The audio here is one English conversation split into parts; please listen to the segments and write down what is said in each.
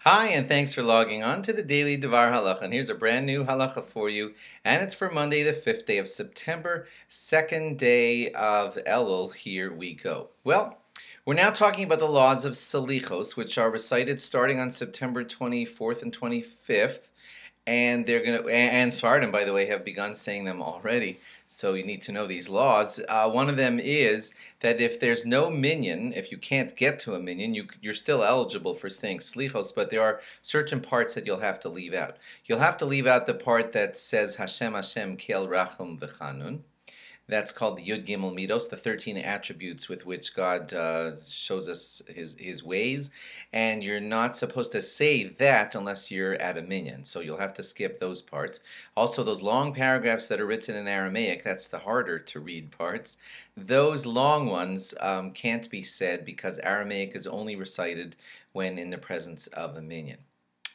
Hi, and thanks for logging on to the Daily DVAR Halacha. And here's a brand new halacha for you, and it's for Monday, the 5th day of September, second day of Elul. Here we go. Well, we're now talking about the laws of Salichos, which are recited starting on September 24th and 25th. And they're gonna and Svardim, by the way, have begun saying them already. So you need to know these laws. One of them is that if there's no minyan, if you can't get to a minyan, you're still eligible for saying slichos, but there are certain parts that you'll have to leave out. You'll have to leave out the part that says Hashem Hashem Kel Rachum V'Chanun. That's called the Yud Gimel Midos, the 13 attributes with which God shows us his ways. And you're not supposed to say that unless you're at a minyan. So you'll have to skip those parts. Also, those long paragraphs that are written in Aramaic, that's the harder to read parts. Those long ones can't be said because Aramaic is only recited when in the presence of a minyan.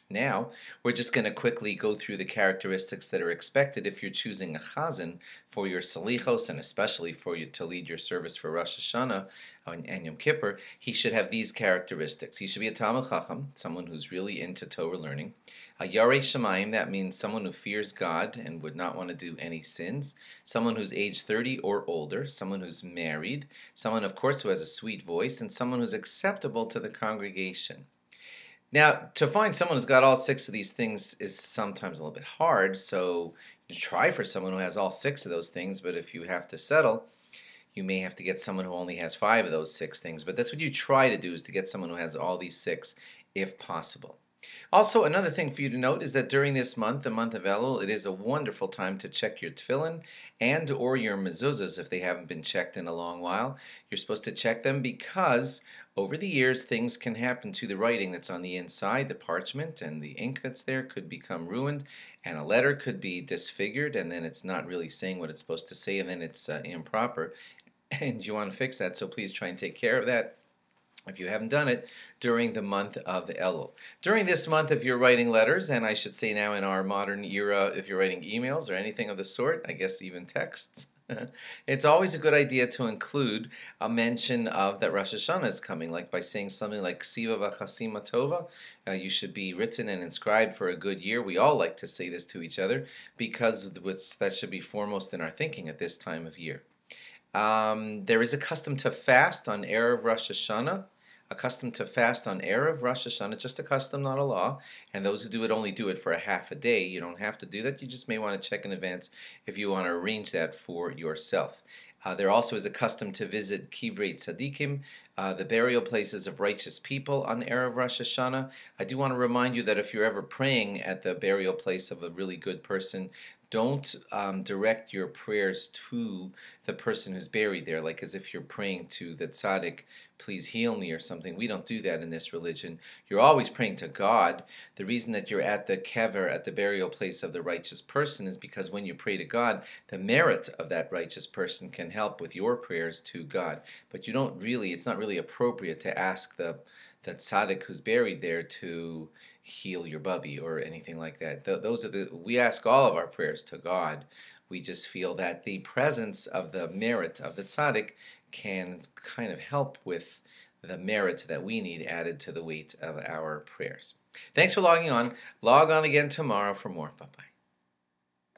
Now, we're just going to quickly go through the characteristics that are expected if you're choosing a chazan for your salichos, and especially for you to lead your service for Rosh Hashana and Yom Kippur. He should have these characteristics. He should be a Talmid Chacham, someone who's really into Torah learning. A Yarei Shamayim, that means someone who fears God and would not want to do any sins. Someone who's age 30 or older. Someone who's married. Someone, of course, who has a sweet voice. And someone who's acceptable to the congregation. Now, to find someone who's got all six of these things is sometimes a little bit hard, so you try for someone who has all six of those things, but if you have to settle, you may have to get someone who only has five of those six things. But that's what you try to do, is to get someone who has all these six, if possible. Also, another thing for you to note is that during this month, the month of Elul, it is a wonderful time to check your tefillin and or your mezuzahs if they haven't been checked in a long while. You're supposed to check them because over the years, things can happen to the writing that's on the inside. The parchment and the ink that's there could become ruined, and a letter could be disfigured, and then it's not really saying what it's supposed to say, and then it's improper. And you want to fix that, so please try and take care of that if you haven't done it during the month of Elul. During this month, if you're writing letters, and I should say now in our modern era, if you're writing emails or anything of the sort, I guess even texts, it's always a good idea to include a mention of that Rosh Hashana is coming, like by saying something like Ksiva v'chasima tova. You should be written and inscribed for a good year. We all like to say this to each other because that should be foremost in our thinking at this time of year. There is a custom to fast on Erev Rosh Hashana. Accustomed to fast on Erev Rosh Hashana, just a custom, not a law. And those who do it only do it for a half a day. You don't have to do that. You just may want to check in advance if you want to arrange that for yourself. There also is a custom to visit Kivrei Tzadikim, the burial places of righteous people on Erev Rosh Hashana. I do want to remind you that if you're ever praying at the burial place of a really good person, don't direct your prayers to the person who's buried there, like as if you're praying to the tzaddik, please heal me or something. We don't do that in this religion. You're always praying to God. The reason that you're at the kever, at the burial place of the righteous person, is because when you pray to God, the merit of that righteous person can help with your prayers to God. But you don't really, it's not really appropriate to ask the tzaddik who's buried there to heal your bubby or anything like that. We ask all of our prayers to God. We just feel that the presence of the merit of the tzaddik can kind of help with the merit that we need added to the weight of our prayers. Thanks for logging on. Log on again tomorrow for more. Bye-bye.